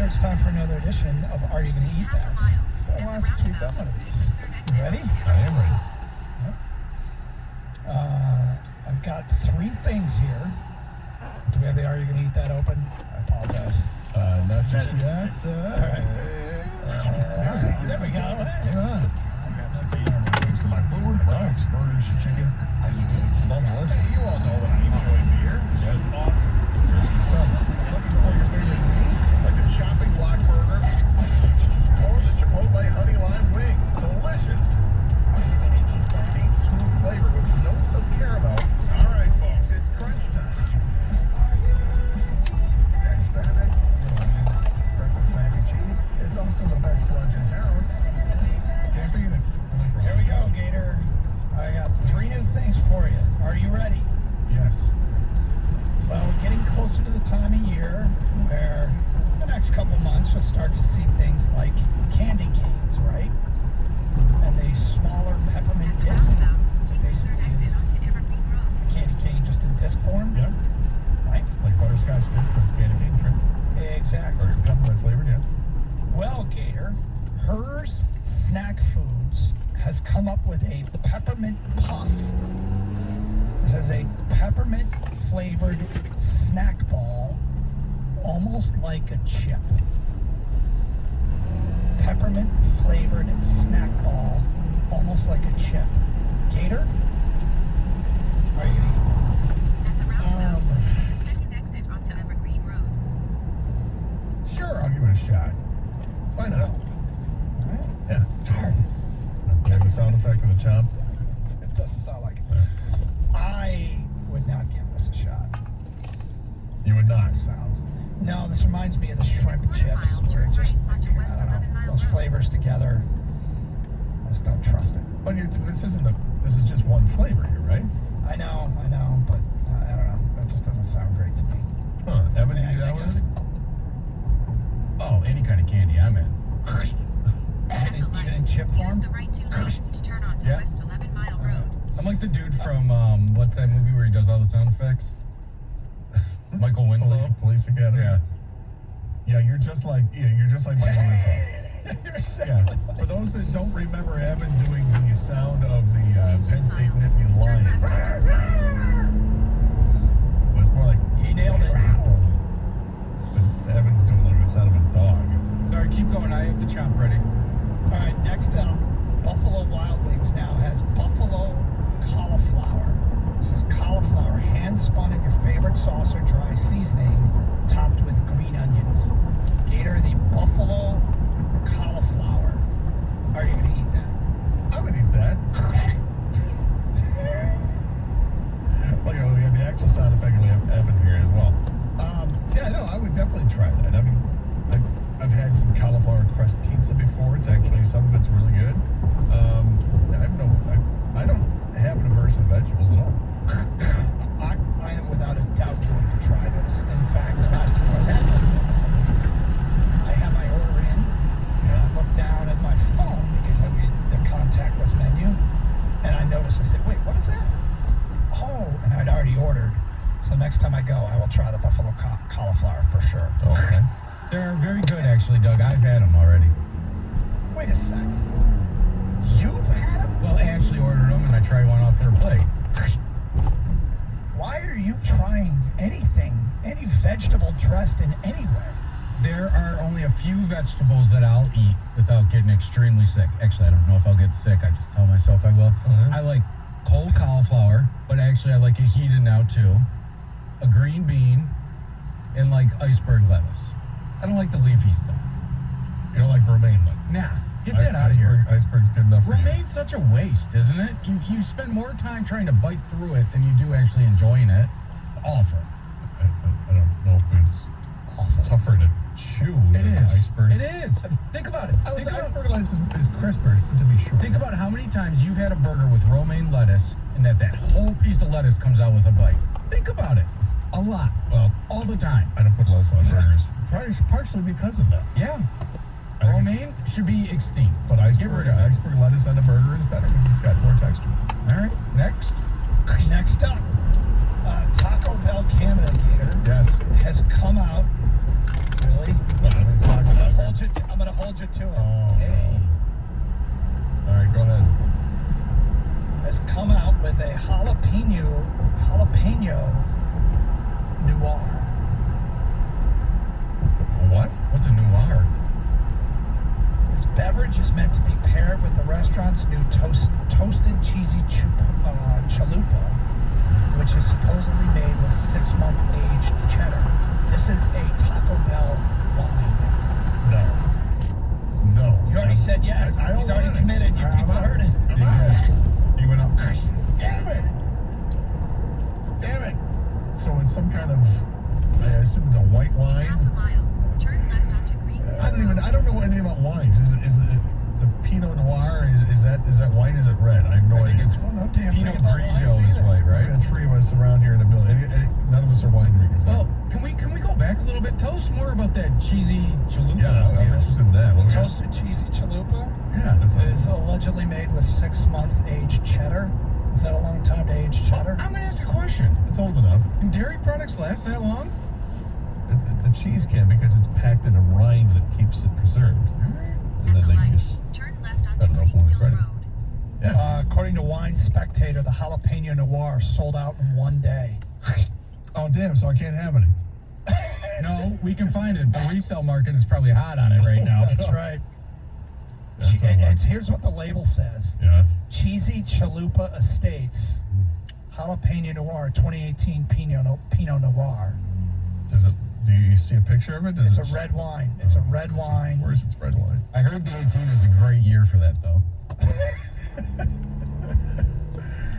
it's time for another edition of Are You Gonna Eat That? It's been a while since we've done one of these. You ready? I am ready. Yep. I've got 3 things here. Do we have the Are You Gonna Eat That open? I apologize. Not just yet. All right. There we go. Hang on. Thanks to my food, rice, burgers, chicken. All delicious. You all know that I enjoy beer. It's just awesome. Tasty stuff. Looking for your favorite wings? Like the Shopping Block Burger or the Chipotle Honey Lime Wings. Delicious. Deep, smooth flavor with notes of caramel. All right, folks, it's crunch time. Eggs Benedict, breakfast mac and cheese. It's also the best brunch in town. Can't beat it. Here we go, Gator. I got 3 new things for you. Are you ready? Yes. Well, we're getting closer to the time of year where in the next couple months you'll start to see things like candy canes, right? And the smaller peppermint disc basically is a candy cane just in disc form, Yeah. right? Like butterscotch disc, but it's candy cane shrimp. Exactly. Or peppermint flavored, yeah. Well, Gator, Hers Snack Foods has come up with a peppermint puff. This is a peppermint flavored snack ball, almost like a chip. Peppermint flavored snack ball, almost like a chip. Gator? Are you gonna At the roundabout, take the second exit onto Evergreen Road. Sure, I'll give it a shot. Why not? eat? All right. Yeah. There's the sound effect of the chomp. It doesn't sound like it. I would not give this a shot. You would not. Sounds. No, this reminds me of the shrimp chips. Where it just, I don't know, those flavors together. I just don't trust it. But this is just one flavor here, right? I know, but I don't know. That just doesn't sound great to me. Huh. Evan, I you down guess with it? Oh, any kind of candy, I'm in. even in chip Use form? the right 2 lanes to turn onto Yeah. West 11 Mile Road. I'm like the dude from what's that movie where he does all the sound effects? Michael Winslow. Police Academy. Yeah. Yeah, you're just like Michael Winslow. You're exactly Yeah. like- For those that don't remember Evan doing the sound of the Penn State Nittany Lion, well, it's more like He nailed it. but Evan's doing like the sound of a dog. Sorry, keep going. I have the chop ready. All right, next up, Buffalo Wild Wings now has buffalo cauliflower. This is cauliflower hand spun in your favorite sauce or dry seasoning, topped with green onions. Gator, the buffalo cauliflower. Are you gonna eat that? I would eat that. Look, we have the actual sound effect, and we have Evan here as well. Yeah, no, I would definitely try that. I mean, I've had some cauliflower crust pizza before. It's actually, some of it's really good. I don't have an aversion to vegetables at all. I am without a doubt going to try this. In fact, the last time I was at Buffalo, I had my order in, and I looked down at my phone because I read the contactless menu, and I noticed, I said, wait, what is that? Oh, and I'd already ordered. So next time I go, I will try the buffalo cauliflower for sure. Okay. They're very good, actually, Doug. I've had them already. Wait a sec. You've had them? Well, Ashley ordered them, and I tried one off her plate. Why are you trying anything, any vegetable dressed in any way? There are only a few vegetables that I'll eat without getting extremely sick. Actually, I don't know if I'll get sick. I just tell myself I will. Mhm. I like cold cauliflower, but actually I like it heated now too. A green bean, and like iceberg lettuce. I don't like the leafy stuff. You don't like romaine lettuce? Nah, get that out of here. Iceberg's good enough for you. Romaine's such a waste, isn't it? You spend more time trying to bite through it than you do actually enjoying it. It's awful. I don't know if it's tougher to chew It than is. iceberg. It is. Think about it. Think about, Iceberg lettuce is crisper, to be sure. think about how many times you've had a burger with romaine lettuce and that whole piece of lettuce comes out with a bite. Think about it. A lot. Well, All the time. I don't put lettuce on burgers, partially because of that. Yeah. I think Romaine should be extinct. But Get rid of it. iceberg lettuce on a burger is better because it's got more texture. All right. Next. Next up, Taco Bell Canada Gator Yes. has come out. Really? Well, it's Taco going to hold you to it. Oh, no. All right, go ahead. Has come out with a jalapeno noir. What? What's a noir? This beverage is meant to be paired with the restaurant's new toasted cheesy chalupa, which is supposedly made with 6-month aged cheddar. This is a Taco Bell wine. No. You already said yes. I don't He's already want it. committed. You people heard it. I'm out. He went up. Damn it. So it's some kind of, I assume it's a white wine. Half a mile. Turn left onto Green. I don't know anything about wines. Is it the Pinot Noir? Is that white? Is it red? I have no idea. It's Well, no damn thing Pinot about Grigio wines is either. white, right? The three of us around here in the building. None of us are wine drinkers. right? Well, can we go back a little bit? Tell us more about that cheesy chalupa. Yeah, I'm interested in that. What we got? Toasted cheesy chalupa Yeah, that's is allegedly made with 6-month aged cheddar. Is that a long time to age cheddar? I'm gonna ask a question. It's old enough. Can dairy products last that long? The cheese can because it's packed in a rind that keeps it preserved. And At then the they light, just, turn left I onto don't know when it's Greenville ready. Road. yeah. According to Wine Spectator, the jalapeno noir sold out in one day. Oh, damn, so I can't have any. No, we can find it. The resale market is probably hot on it right now. That's right. That's all right. Here's what the label says. Yeah. Cheesy Chalupa Estates Jalapeno Noir 2018 Pinot Noir. Do you see a picture of it? It's a red wine. It's a red wine. Where's its red wine? I heard the 18 is a great year for that, though.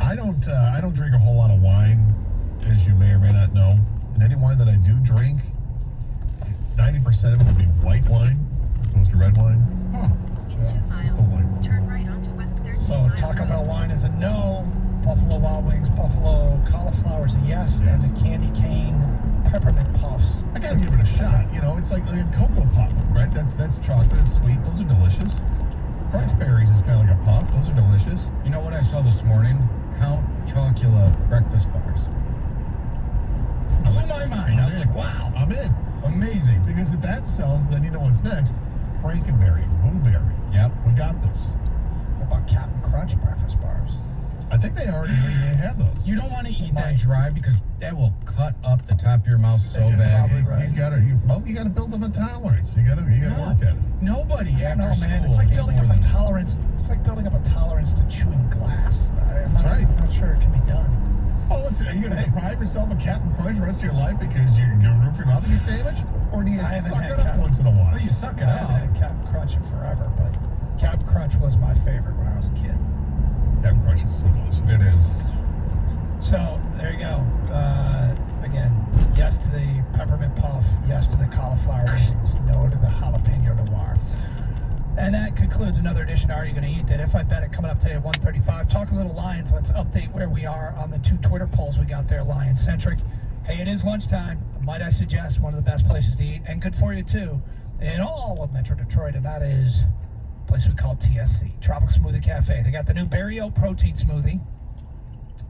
I don't drink a whole lot of wine, as you may or may not know. And any wine that I do drink, 90% of it will be white wine as opposed to red wine. In 2 just miles, don't like it. turn right onto West 13 So Mile Taco Road. Bell wine is a no. Buffalo Wild Wings, Buffalo Cauliflower is a yes. Yes. And the Candy Cane Peppermint Puffs. I gotta give it a shot. You know, it's like a cocoa puff, right? That's chocolate, it's sweet. Those are delicious. Crunch berries is kind of like a puff. Those are delicious. You know what I saw this morning? Count Chocula breakfast bars. Blew my mind. I was like, wow, I'm in. amazing. Because if that sells, then you know what's next. Frankenberry, Blueberry. Yep. We got this. What about Captain Crunch breakfast bars? I think they already have those. You don't want to eat Might. that dry because that will cut up the top of your mouth so You're bad. probably right. You gotta build up a tolerance. You gotta work at it. Nobody after No, school. man, it's like ate building more up a than- tolerance. It's like building up a tolerance to chewing glass. That's right. I'm not sure it can be done. Oh, listen, are you gonna deprive yourself of Captain Crunch the rest of your life because your roof of your mouth gets damaged? Or do you I haven't suck had it up Captain- once in a while? Well, you suck I it haven't up. had Captain Crunch in forever, but Captain Crunch was my favorite when I was a kid. Captain Crunch is so delicious. It is. So there you go. Again, yes to the peppermint puff, yes to the cauliflower wings, no to the jalapeno noir. And that concludes another edition of Are You Gonna Eat That? If I Bet It, coming up today at 1:35. Talk a little Lions. Let's update where we are on the 2 Twitter polls we got there, Lion-centric. Hey, it is lunchtime. Might I suggest one of the best places to eat, and good for you too, in all of Metro Detroit, and that is a place we call TSC, Tropical Smoothie Cafe. They got the new berry oat protein smoothie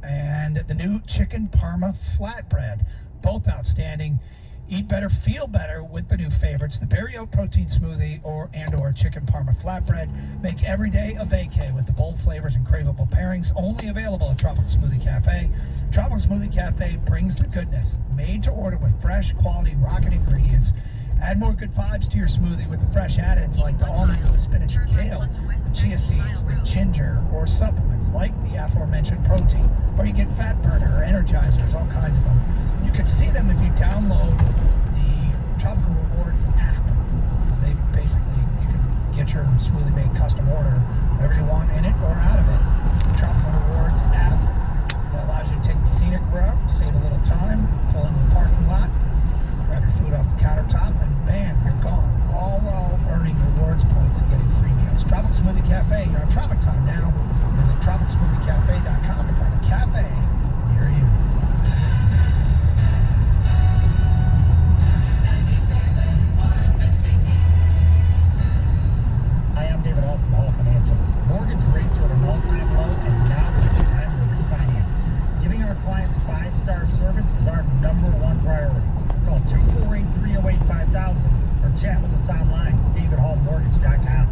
and the new chicken parma flatbread, both outstanding. Eat better, feel better with the new favorites, the berry oat protein smoothie or chicken parma flatbread. Make every day a vacay with the bold flavors and craveable pairings. Only available at Tropical Smoothie Cafe. Tropical Smoothie Cafe brings the goodness, made to order with fresh, quality, rocket ingredients. Add more good vibes to your smoothie with the fresh add-ins like the almonds, the spinach and kale, the chia seeds, the ginger, or supplements like the aforementioned protein. Or you get fat burner or energizers, all kinds of them. You can see them if you download the Tropical Rewards app. They basically, you can get your smoothie made custom order, whatever you want in it or out of it. The Tropical Rewards app that allows you to take the scenic route, save a little time, pull into the parking lot, grab your food off the countertop, and bam, you're gone. All while earning rewards points and getting free meals. Tropical Smoothie Cafe, you're on Tropic Time now. Visit tropicalsmoothiecafe.com to find a cafe near you. Hi, I'm David Hall from Hall Financial. Mortgage rates are at an all-time low, and now is the time to refinance. Giving our clients 5-star service is our #1 priority. Call 248-308-5000 or Chat with us online, davidhallmortgage.com.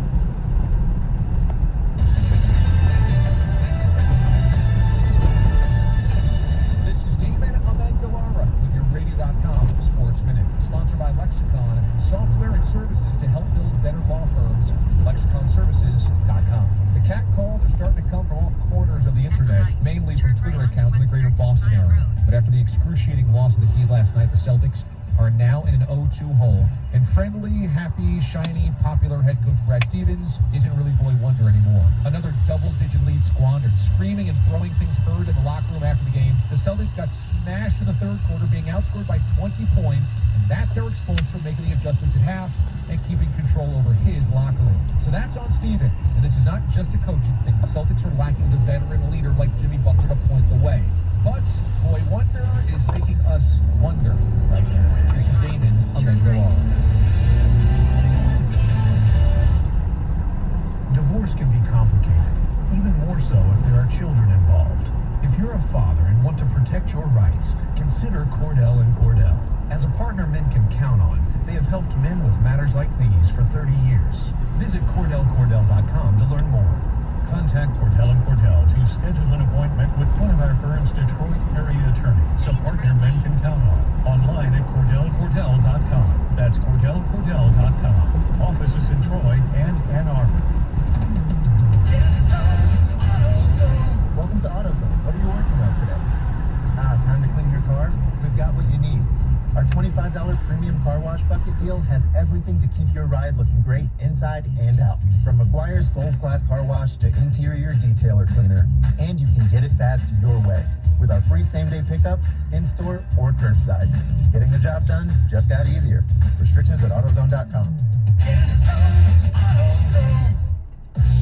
This is David Amengalara with your Radio.com Sports Minute, sponsored by Lexicon, software and services to help build better law firms. LexiconServices.com. The cat calls are starting to come from all corners of the internet, mainly from Twitter accounts in the greater Boston area. But after the excruciating loss of the Heat last night, the Celtics are now in an 0-2 hole, and friendly, happy, shiny, popular head coach Brad Stevens isn't really boy wonder anymore. Another double-digit lead squandered, screaming and throwing things heard in the locker room after the game. The Celtics got smashed in the third quarter, being outscored by 20 points, and that's Eric Spoelstra making the adjustments at half and keeping control over his locker room. So that's on Stevens, and this is not just a coaching thing. The Celtics are lacking the veteran leader like Jimmy Butler to point the way. But boy wonder is making us wonder right now. This is Damon Amengalara. Divorce can be complicated, even more so if there are children involved. If you're a father and want to protect your rights, consider Cordell & Cordell. As a partner men can count on, they have helped men with matters like these for 30 years. Visit CordellCordell.com to learn more. Contact Cordell & Cordell to schedule an appointment with one of our firm's Detroit area attorneys, a partner men can count on. Online at CordellCordell.com. That's CordellCordell.com. Offices in Troy and Ann Arbor. Welcome to AutoZone. What are you working on today? Time to clean your car? We've got what you need. Our $25 premium car wash bucket deal has everything to keep your ride looking great inside and out. From McGuire's Gold Class Car Wash to interior detailer cleaner. And you can get it fast your way with our free same-day pickup, in-store, or curbside. Getting the job done just got easier. Restrictions at AutoZone.com.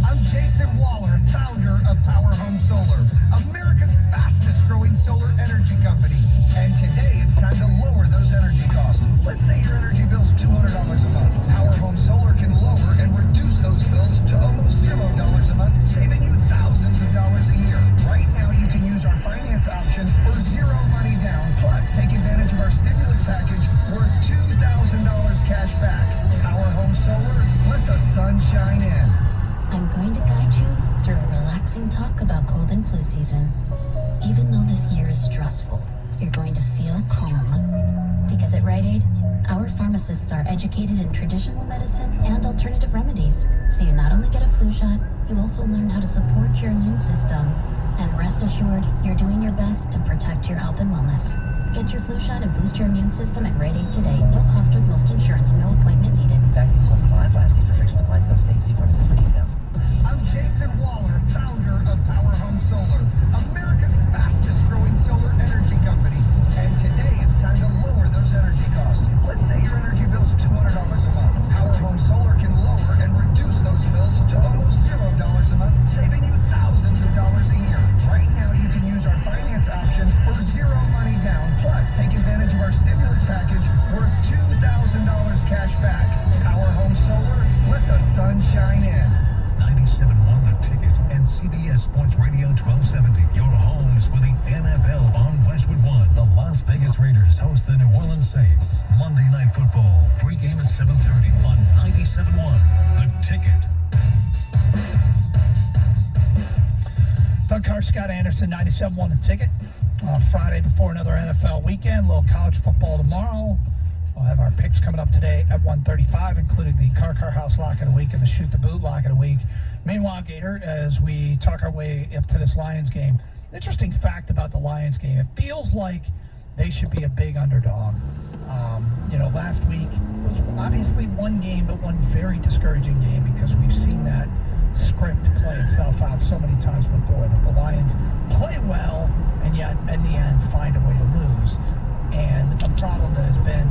I'm Jason Waller, founder of Power Home Solar, America's fastest growing solar energy company. And today it's time to lower those energy costs. Let's say your energy bill's $200 a month. Power Home Solar can lower and reduce those bills to almost $0 a month, saving you thousands of dollars a year. Right now you can use our finance option for zero money down. Plus, take advantage of our stimulus package worth $2,000 cash back. Power Home Solar, let the sun shine in. I'm going to guide you through a relaxing talk about cold and flu season. Even though this year is stressful, you're going to feel calm. Because at Rite Aid, our pharmacists are educated in traditional medicine and alternative remedies. So you not only get a flu shot, you also learn how to support your immune system. And rest assured, you're doing your best to protect your health and wellness. Get your flu shot and boost your immune system at Rite Aid today. No cost with most insurance, no appointment needed. Vaccines plus supplies, lab stage restrictions apply in some states. See pharmacist for details. I'm Jason Waller, founder of Power Home Solar, America's fastest growing solar energy company. And today it's time to lower those energy costs. Let's say your energy bill's $200 a month. Power Home Solar can lower and reduce those bills to almost $0 a month, saving you thousands of dollars a year. Right now you can use our finance option for zero money down. Plus, take advantage of our stimulus package worth $2,000 cash back. Power Home Solar, let the sun shine in. 97.1 The Ticket and CBS Sports Radio 1270. Your homes for the NFL on Westwood One. The Las Vegas Raiders host the New Orleans Saints. Monday Night Football. Pre-game at 7:30 on 97.1 The Ticket. Doug Carr, Scott Anderson, 97.1 The Ticket. Friday before another NFL weekend, a little college football tomorrow. We'll have our picks coming up today at 1:35, including the Car House Lock of the Week and the Shoot the Boot Lock of the Week. Meanwhile, Gator, as we talk our way up to this Lions game, interesting fact about the Lions game, it feels like they should be a big underdog. Last week was obviously one game, but one very discouraging game because we've seen that script play itself out so many times before, that the Lions play well and yet in the end find a way to lose. And a problem that has been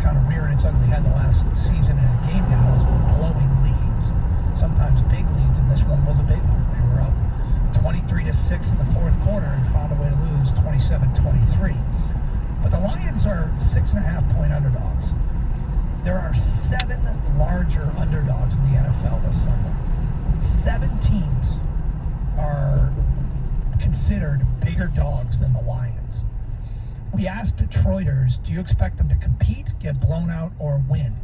kind of rearing its ugly head the last season in a game now is blowing leads. Sometimes big leads, and this one was a big one. They were up 23-6 in the fourth quarter and found a way to lose 27-23. But the Lions are 6.5-point underdogs. There are 7 larger underdogs in the NFL this Sunday. 7 teams are considered bigger dogs than the Lions. We asked Detroiters, do you expect them to compete, get blown out, or win?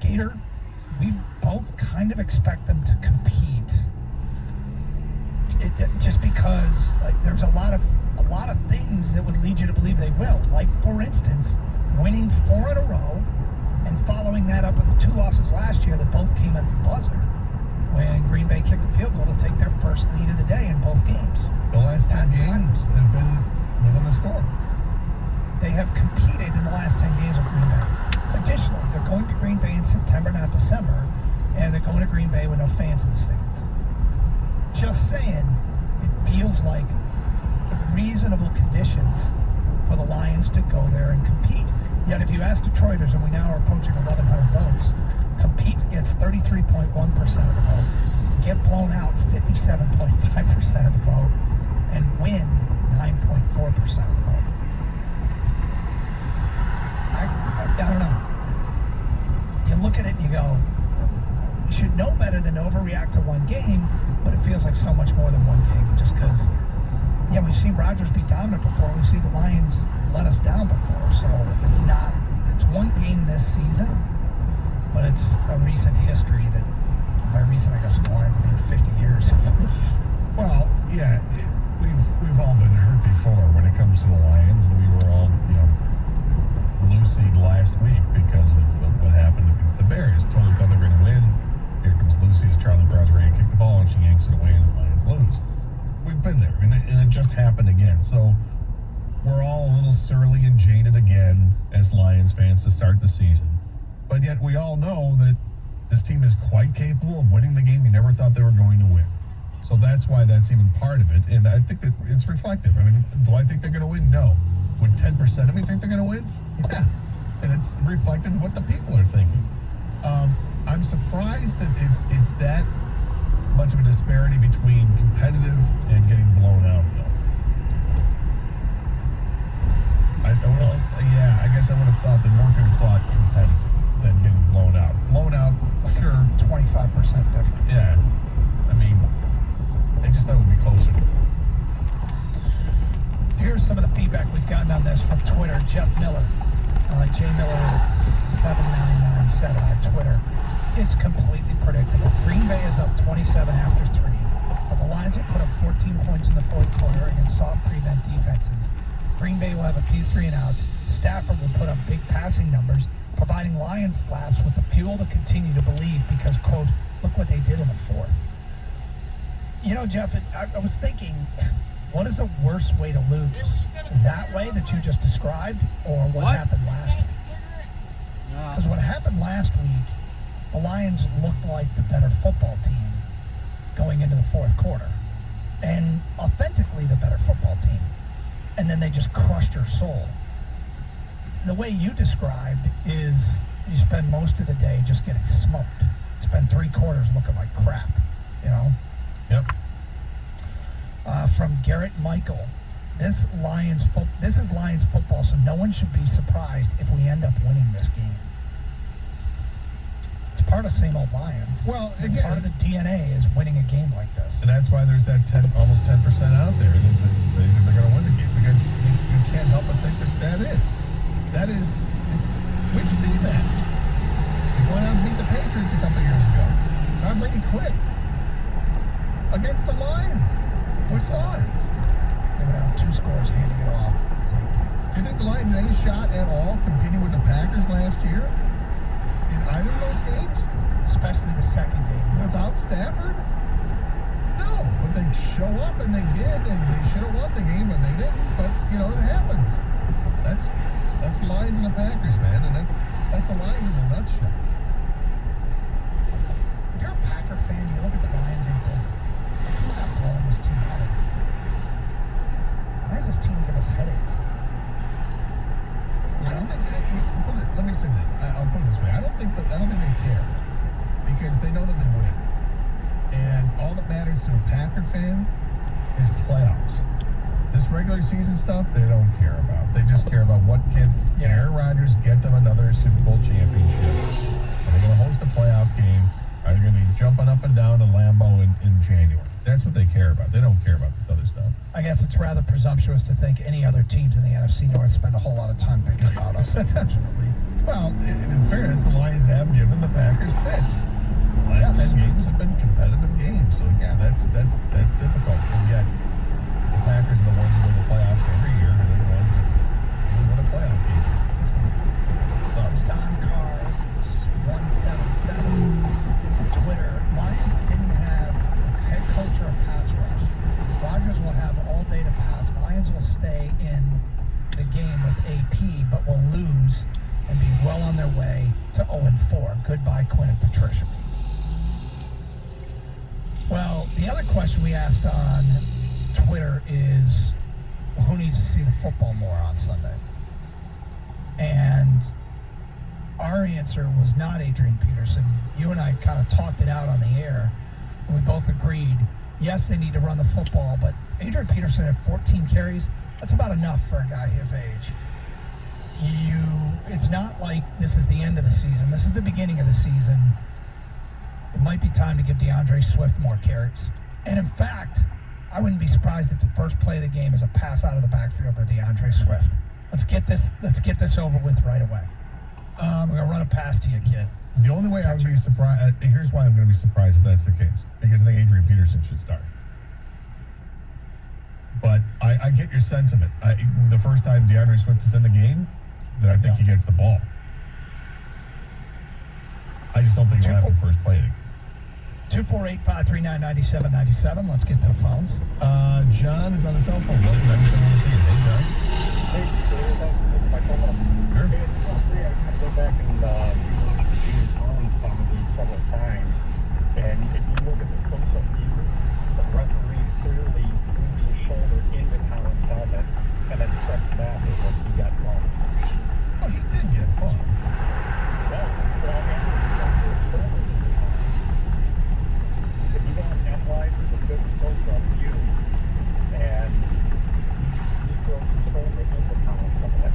Peter, we both kind of expect them to compete. Just because there's a lot of things that would lead you to believe they will. Like, for instance, winning 4 in a row and following that up with the 2 losses last year that both came at the buzzer when Green Bay kicked the field goal to take their first lead of the day in both games. The last 10 games have been within a score. They have competed in the last 10 games with Green Bay. Additionally, they're going to Green Bay in September, not December, and they're going to Green Bay with no fans in the stands. Just saying, it feels like reasonable conditions for the Lions to go there and compete. Yet if you ask Detroiters, and we now are approaching 1,100 votes, compete gets 33.1% of the vote, get blown out 57.5% of the vote, and win 9.4% of the vote. I don't know. You look at it and you go, you should know better than to overreact to one game, but it feels like so much more than one game just because, yeah, we've seen Rodgers be dominant before. We've seen the Lions let us down before. So it's one game this season, but it's a recent history that, by recent, I guess, the Lions, I mean 50 years of this. Well, yeah, we've all been hurt before when it comes to the Lions. We were all, Lucy'd last week because of what happened against the Bears. Totally thought they were going to win. Here comes Lucy as Charlie Brown's ready to kick the ball, and she yanks it away, and the Lions lose. We've been there, and it just happened again. So we're all a little surly and jaded again as Lions fans to start the season. But yet we all know that this team is quite capable of winning the game you never thought they were going to win. So that's why that's even part of it. And I think that it's reflective. I mean, do I think they're going to win? No. Would 10% of me think they're going to win? Yeah. And it's reflective of what the people are thinking. I'm surprised that it's that much of a disparity between competitive and getting blown out, though. I guess I would have thought that more people thought competitive than getting blown out. Blown out, sure. 25% difference. Yeah. I mean, I just thought it would be closer. Here's some of the feedback we've gotten on this from Twitter. Jeff Miller, JMiller7997 on Twitter. It's completely predictable. Green Bay is up 27 after 3, but the Lions will put up 14 points in the fourth quarter against soft prevent defenses. Green Bay will have a few 3-and-outs. Stafford will put up big passing numbers, providing Lions slaps with the fuel to continue to believe because, quote, look what they did in the fourth. Jeff, I was thinking, what is a worse way to lose? That way that you just described, or what happened last week? Because what happened last week, the Lions looked like the better football team going into the fourth quarter. And authentically the better football team. And then they just crushed your soul. The way you described is you spend most of the day just getting smoked. Spend 3 quarters looking like crap, Yep. From Garrett Michael, this is Lions football, so no one should be surprised if we end up winning this game. It's part of same old Lions. Well, again, part of the DNA is winning a game like this. And that's why there's that almost 10% out there that say that they're going to win the game, because you can't help but think that is, we've seen that. We went out and beat the Patriots a couple years ago. Tom Brady quit against the Lions. We saw it. They went out 2 scores, handing it off late. Do you think the Lions had any shot at all competing with the Packers last year in either of those games? Especially the second game. Without Stafford? No, but they show up and they did, and they should have won the game and they didn't. But it happens. That's the Lions and the Packers, man, and that's the Lions in a nutshell. If you're a Packer fan, you look at the Lions and think, we're not blowing this team out. Why does this team give us headaches? I don't think. Let me say this. I'll put it this way. I don't think they care, because they know that they win, and all that matters to a Packer fan is playoffs. This regular season stuff, they don't care about. They just care about what can Aaron Rodgers get them another Super Bowl championship. Are they going to host a playoff game? Are they going to be jumping up and down in Lambeau in January? That's what they care about. They don't care about this other stuff. I guess it's rather presumptuous to think any other teams in the NFC North spend a whole lot of time thinking about us, unfortunately. Well, in fairness, the Lions have given the Packers fits. The last 10 games have been competitive games. So, yeah, that's difficult. And yet, the Packers are the ones that go to the playoffs every year, and they're the ones that usually win a playoff game. Sucks. Don Carr 177 on Twitter. Lions didn't have a head coach or a pass rush. Rodgers will have all day to pass. Lions will stay in the game with AP, but will lose and be well on their way to 0-4. Goodbye, Quinn and Patricia. Well, the other question we asked on Twitter is who needs to see the football more on Sunday? And our answer was not Adrian Peterson. You and I kind of talked it out on the air, and we both agreed, yes, they need to run the football, but Adrian Peterson had 14 carries. That's about enough for a guy his age. It's not like this is the end of the season. This is the beginning of the season. It might be time to give DeAndre Swift more carries. And in fact, I wouldn't be surprised if the first play of the game is a pass out of the backfield to DeAndre Swift. Let's get this over with right away. We're going to run a pass to you, kid. The only way I would be surprised, here's why I'm going to be surprised if that's the case. Because I think Adrian Peterson should start. But I get your sentiment. The first time DeAndre Swift is in the game, then I think he gets the ball. I just don't think he'll have the first play. 248-539-9797. Let's get to the phones. John is on the cell phone. Welcome to 97 Hey, John. Hey, my phone. Sure. Hey, I go back and several times, and if you look at the close-up view, the referee clearly moves his shoulder into Collins' helmet and then steps back as if he got bumped. Oh, he did get bumped. If you don't analyze the good close-up view, and he throws his shoulder into Collins' helmet.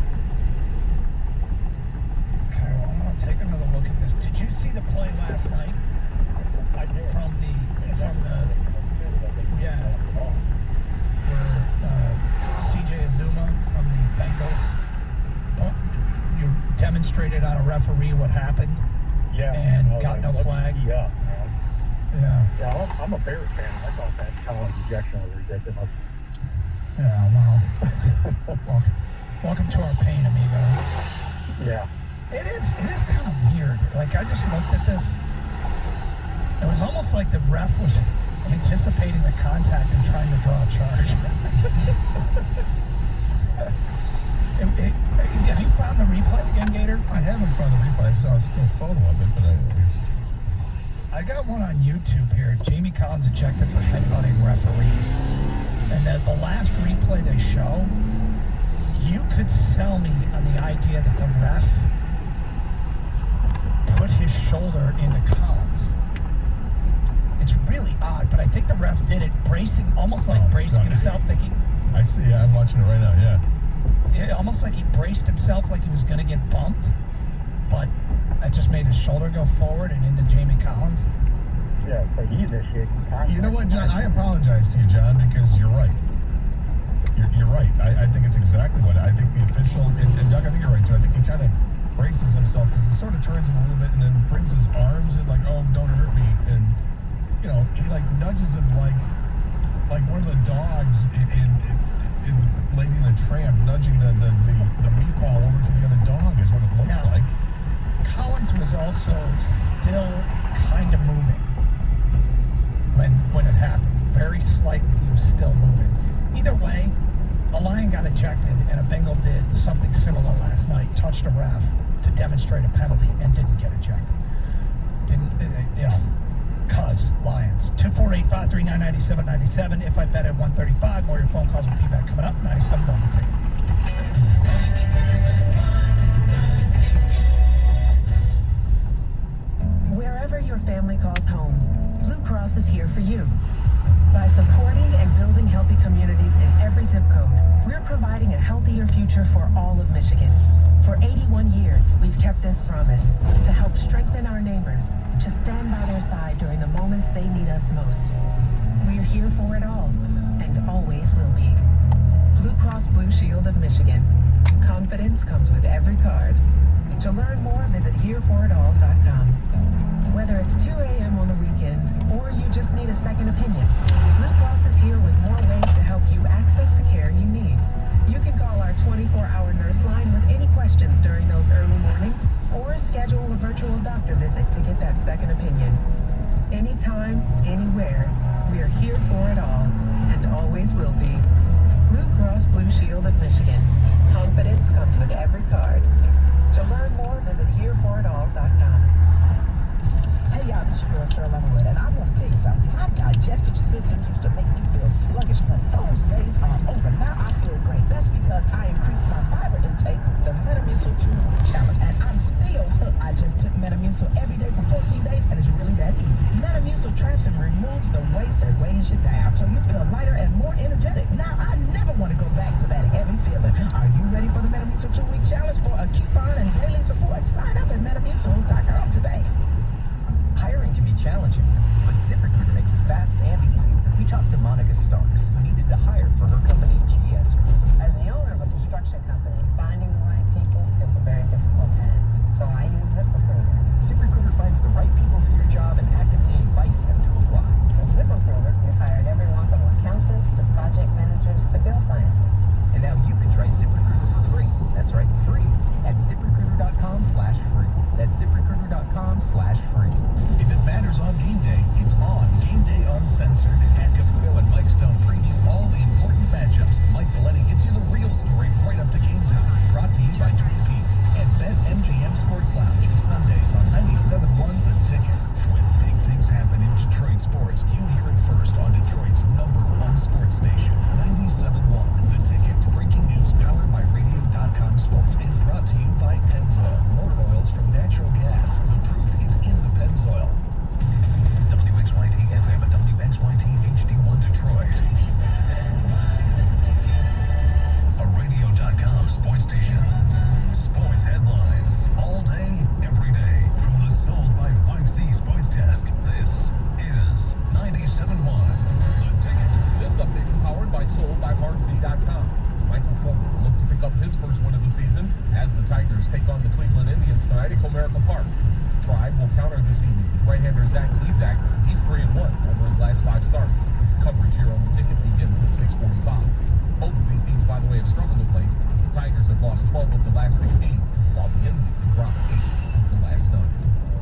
Okay, well, I'm going to take another look at this. Did you see the play last night? I did. From the where CJ Azuma from the Bengals you demonstrated on a referee what happened, and got no flag. Yeah, man. Yeah, I'm a Bears fan. I thought that Collins ejection was ridiculous. Yeah, well, welcome to our pain, amigo. Yeah. It is kind of weird. Like, I just looked at this. It was almost like the ref was anticipating the contact and trying to draw a charge. Have you found the replay again, Gator? I haven't found the replay. I saw a still photo of it, but I got one on YouTube here. Jamie Collins ejected for headbutting referee. And the last replay they show, you could sell me on the idea that the ref put his shoulder into Collins. It's really odd, but I think the ref did it bracing himself, thinking. I see. I'm watching it right now. Yeah. Almost like he braced himself, like he was going to get bumped, but it just made his shoulder go forward and into Jamie Collins. Yeah, so he initiated contact. You know what, John? I apologize to you, John, because you're right. You're right. I think it's exactly what I think the official, and Doug, I think you're right too. I think he kind of braces himself because he sort of turns it a little bit and then brings his arms in like, oh, don't hurt me. And, you know, he like nudges him like one of the dogs in Lady and the Tramp nudging the meatball over to the other dog is what it looks like. Collins was also still kind of moving when it happened. Very slightly, he was still moving. Either way, a Lion got ejected and a Bengal did something similar last night, touched a ref to demonstrate a penalty and didn't get ejected. Cuz Lions. 248-539-9797. If I bet at 135, more your phone calls and feedback coming up. 97 on the ticket. Wherever your family calls home, Blue Cross is here for you. By supporting and building healthy communities in every zip code, we're providing a healthier future for all of Michigan. For 81 years, we've kept this promise to help strengthen our neighbors, to stand by their side during the moments they need us most. We're here for it all, and always will be. Blue Cross Blue Shield of Michigan. Confidence comes with every card. To learn more, visit hereforitall.com. Whether it's 2 a.m. on the weekend or you just need a second opinion, Blue Cross is here with more ways to help you access the care you need. You can call our 24-hour nurse line with any questions during those early mornings or schedule a virtual doctor visit to get that second opinion. Anytime, anywhere, we are here for it all and always will be. Blue Cross Blue Shield of Michigan. Confidence comes with every card. To learn more, visit hereforitall.com. Hey y'all, this is your girl Cheryl Lemonwood, and I want to tell you something. My digestive system used to make me feel sluggish, but those days are over. Now I feel great. That's because I increased my fiber intake, the Metamucil 2-week challenge, and I'm still hooked. I just took Metamucil every day for 14 days, and it's really that easy. Metamucil traps and removes the waste that weighs you down, so you feel lighter and more energetic. Now I never want to go back to that heavy feeling. Are you ready for the Metamucil 2-week challenge? For a coupon and daily support, sign up at Metamucil.com today. Hiring can be challenging, but ZipRecruiter makes it fast and easy. We talked to Monica Starks, who needed to hire for her company, GS Group. As the owner of a construction company, finding the right people is a very difficult task. So I use ZipRecruiter. ZipRecruiter finds the right people for your job and actively invites them to apply. With ZipRecruiter, we've hired everyone from accountants to project managers to field scientists. And now you can try ZipRecruiter for free. That's right, free. At ZipRecruiter.com/free. That's ZipRecruiter.com/free. If it matters on game day, it's on Game Day Uncensored. At Caputo and Mike Stone preview all the important matchups. Mike Valletti gets you the real story right up to game time. Brought to you by Twin Peaks and BetMGM Sports Lounge. Sundays on 97.1 The Ticket. When big things happen in Detroit sports, you hear it first on Detroit's #1 sports station. 97.1 The Ticket. Breaking news powered by Radio.com Sports and brought to you by Pennzoil. Motor oils from natural gas. The proof is in the Pennzoil. WXYT FM and WXYT HD1 Detroit. A Radio.com sports station. Sports headlines all day, every day. From the Sold by YC Sports Desk, this is 97.1 The Ticket. This update is powered by SoldByMarkZ.com. Michael Fulton will look to pick up his first win of the season as the Tigers take on the Cleveland Indians tonight at Comerica Park. Tribe will counter this evening. Right-hander Zach Lezak, he's 3-1 over his last 5 starts. Coverage here on The Ticket begins at 6:45. Both of these teams, by the way, have struggled to plate. The Tigers have lost 12 of the last 16, while the Indians have dropped 8 of the last 9.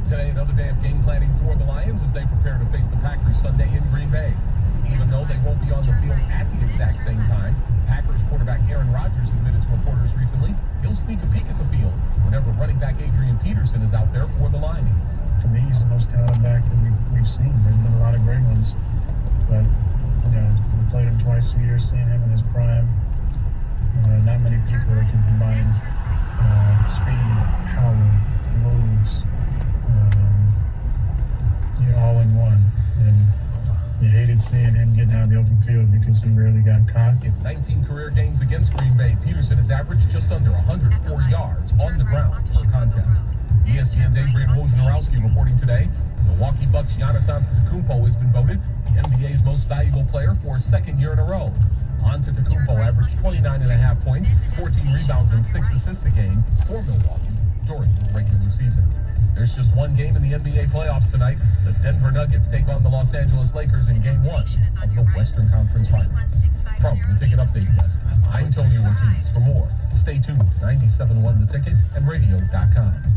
Today, another day of game planning for the Lions as they prepare to face the Packers Sunday in Green Bay. Even though they won't be on the field at the exact same time, Packers quarterback Aaron Rodgers admitted to reporters recently he'll sneak a peek at the field whenever running back Adrian Peterson is out there for the Lions. To me, he's the most talented back that we've seen. There's been a lot of great ones, but we played him twice a year, seeing him in his prime. Not many people that can combine speed, power, moves, all in one. And you hated seeing him getting out of the open field because he rarely got caught. In 19 career games against Green Bay, Peterson has averaged just under 104 yards on the ground per contest. ESPN's Adrian Wojnarowski reporting today, Milwaukee Bucks' Giannis Antetokounmpo has been voted the NBA's most valuable player for a second year in a row. Antetokounmpo averaged 29.5 points, 14 rebounds, and 6 assists a game for Milwaukee during the regular season. There's just one game in the NBA playoffs tonight. The Denver Nuggets take on the Los Angeles Lakers in Game 1 of the Western Conference Finals. From the Ticket Update Desk, I'm Tony Ortiz. For more, stay tuned to 97.1 The Ticket and Radio.com.